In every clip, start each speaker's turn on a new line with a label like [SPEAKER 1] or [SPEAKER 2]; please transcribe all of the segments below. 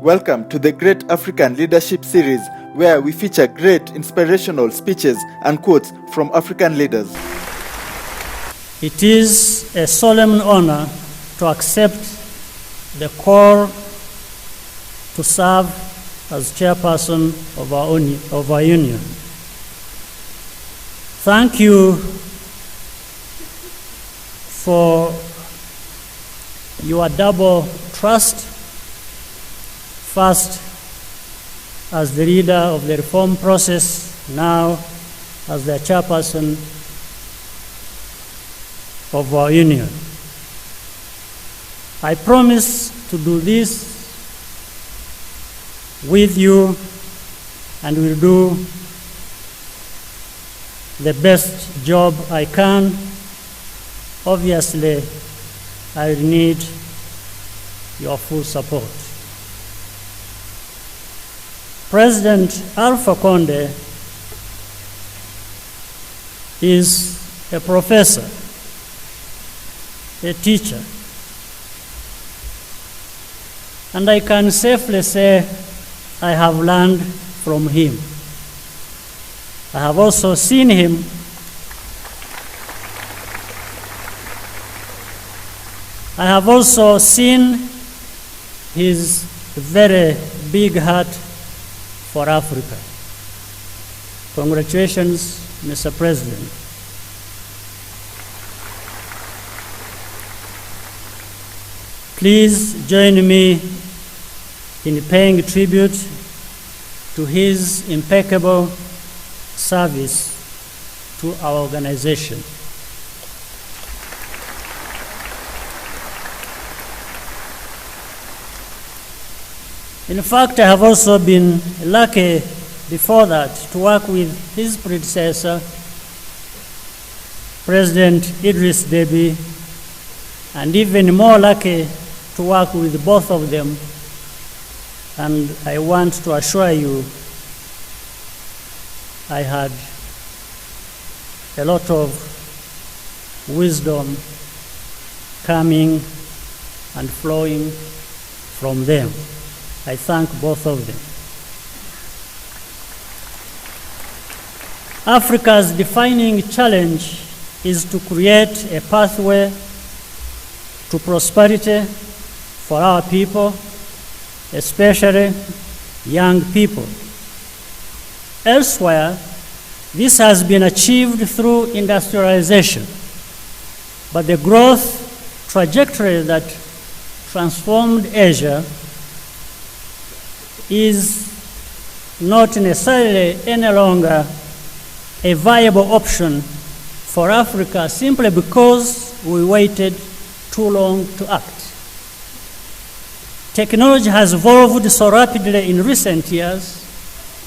[SPEAKER 1] Welcome to the Great African Leadership Series, where we feature great inspirational speeches and quotes from African leaders.
[SPEAKER 2] It is a solemn honor to accept the call to serve as chairperson of our union. Thank you for your double trust. First, as the leader of the reform process, now as the chairperson of our union. I promise to do this with you and will do the best job I can. Obviously, I will need your full support. President Alpha Conde is a professor, a teacher, and I can safely say I have learned from him. I have also seen him his very big heart for Africa. Congratulations, Mr. President. Please join me in paying tribute to his impeccable service to our organization. In fact, I have also been lucky before that to work with his predecessor, President Idris Deby, and even more lucky to work with both of them. And I want to assure you, I had a lot of wisdom coming and flowing from them. I thank both of them. Africa's defining challenge is to create a pathway to prosperity for our people, especially young people. Elsewhere, this has been achieved through industrialization, but the growth trajectory that transformed Asia is not necessarily any longer a viable option for Africa simply because we waited too long to act. Technology has evolved so rapidly in recent years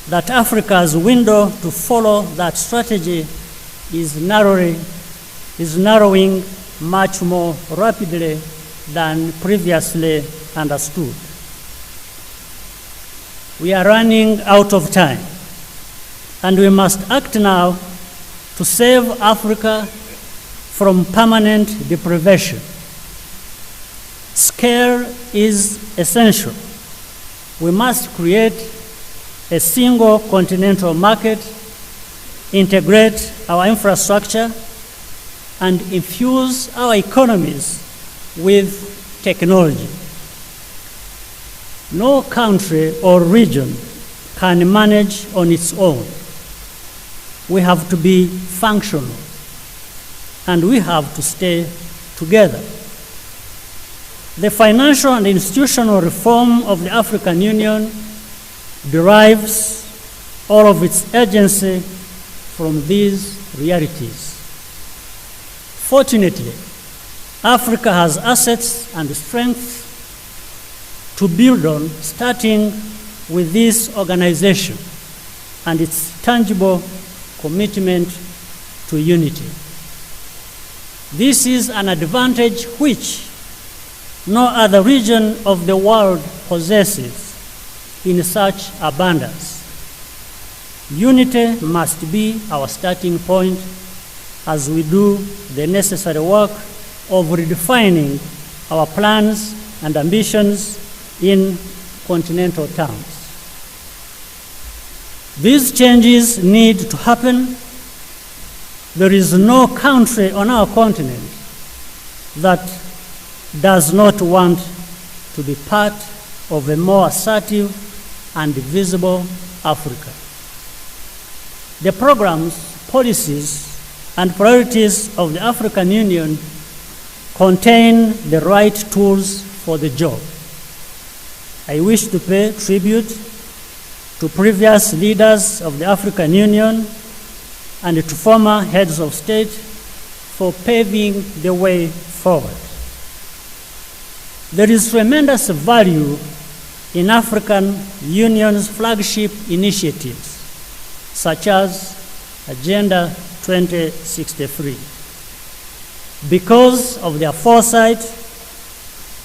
[SPEAKER 2] that Africa's window to follow that strategy is narrowing much more rapidly than previously understood. We are running out of time, and we must act now to save Africa from permanent deprivation. Scale is essential. We must create a single continental market, integrate our infrastructure, and infuse our economies with technology. No country or region can manage on its own. We have to be functional, and we have to stay together. The financial and institutional reform of the African Union derives all of its agency from these realities. Fortunately, Africa has assets and strengths to build on, starting with this organization and its tangible commitment to unity. This is an advantage which no other region of the world possesses in such abundance. Unity must be our starting point as we do the necessary work of redefining our plans and ambitions in continental terms. These changes need to happen. There is no country on our continent that does not want to be part of a more assertive and visible Africa. The programs, policies, and priorities of the African Union contain the right tools for the job. I wish to pay tribute to previous leaders of the African Union and to former heads of state for paving the way forward. There is tremendous value in African Union's flagship initiatives, such as Agenda 2063. Because of their foresight,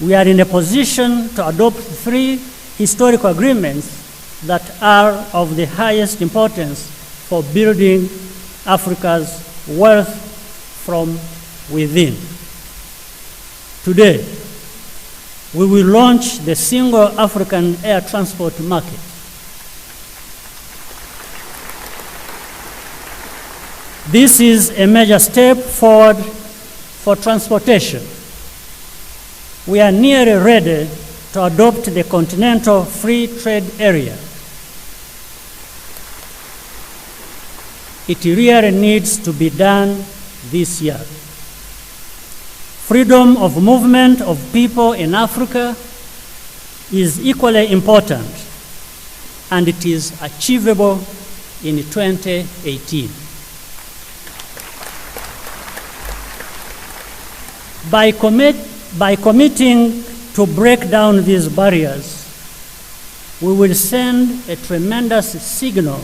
[SPEAKER 2] we are in a position to adopt 3 historical agreements that are of the highest importance for building Africa's wealth from within. Today, we will launch the single African air transport market. This is a major step forward for transportation. We are nearly ready to adopt the Continental Free Trade Area. It really needs to be done this year. Freedom of movement of people in Africa is equally important, and it is achievable in 2018. By committing to break down these barriers, we will send a tremendous signal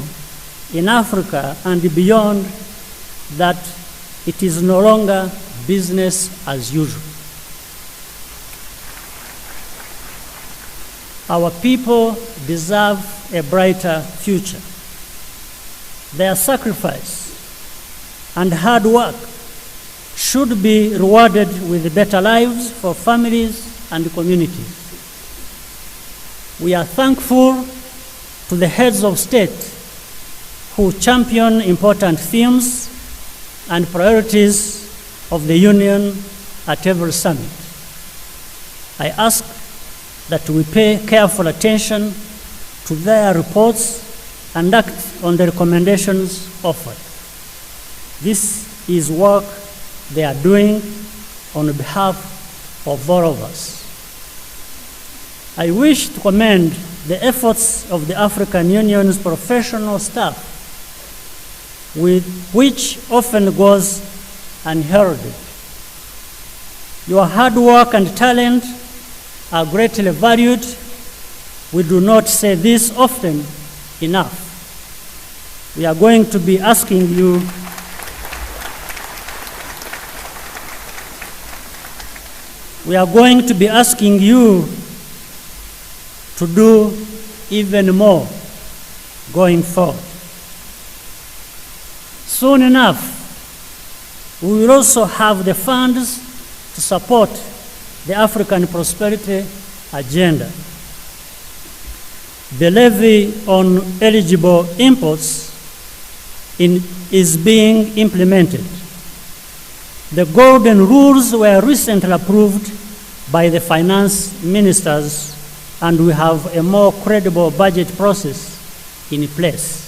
[SPEAKER 2] in Africa and beyond that it is no longer business as usual. Our people deserve a brighter future. Their sacrifice and hard work should be rewarded with better lives for families and communities. We are thankful to the heads of state who champion important themes and priorities of the Union at every summit. I ask that we pay careful attention to their reports and act on the recommendations offered. This is work they are doing on behalf of all of us. I wish to commend the efforts of the African Union's professional staff, which often goes unheralded. Your hard work and talent are greatly valued. We do not say this often enough. We are going to be asking you to do even more going forward. Soon enough, we will also have the funds to support the African Prosperity Agenda. The levy on eligible imports is being implemented. The golden rules were recently approved by the finance ministers, and we have a more credible budget process in place.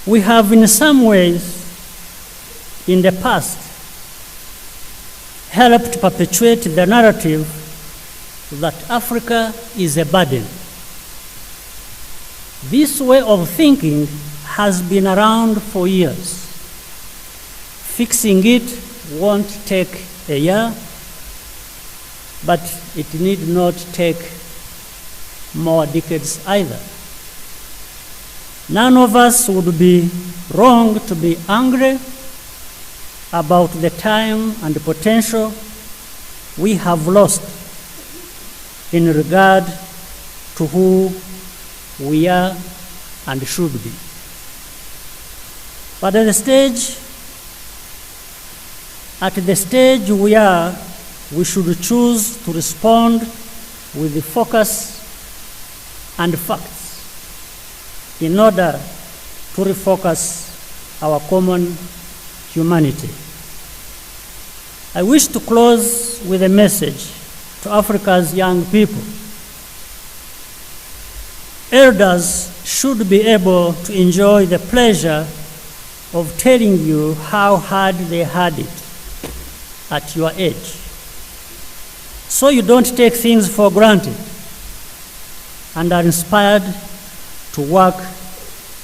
[SPEAKER 2] We have in some ways in the past helped perpetuate the narrative that Africa is a burden. This way of thinking has been around for years. Fixing it won't take a year, but it need not take more decades either. None of us would be wrong to be angry about the time and the potential we have lost in regard to who we are and should be. But at the stage At the stage we are, we should choose to respond with the focus and facts in order to refocus our common humanity. I wish to close with a message to Africa's young people. Elders should be able to enjoy the pleasure of telling you how hard they had it at your age, so you don't take things for granted and are inspired to work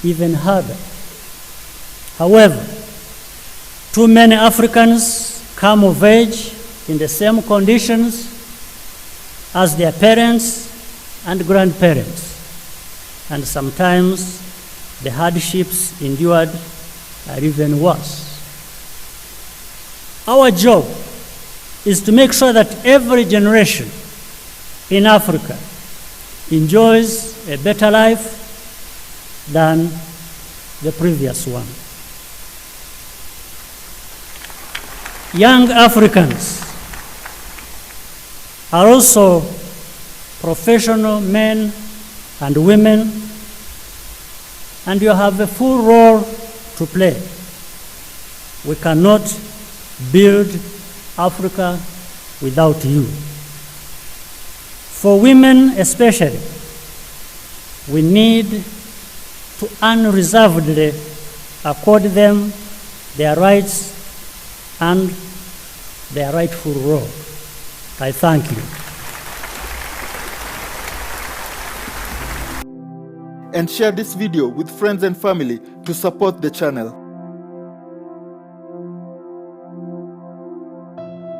[SPEAKER 2] even harder. However, too many Africans come of age in the same conditions as their parents and grandparents, and sometimes the hardships endured are even worse. Our job is to make sure that every generation in Africa enjoys a better life than the previous one. Young Africans are also professional men and women, and you have a full role to play. We cannot build Africa without you. For women especially, we need to unreservedly accord them their rights and their rightful role. I thank you.
[SPEAKER 1] And share this video with friends and family to support the channel.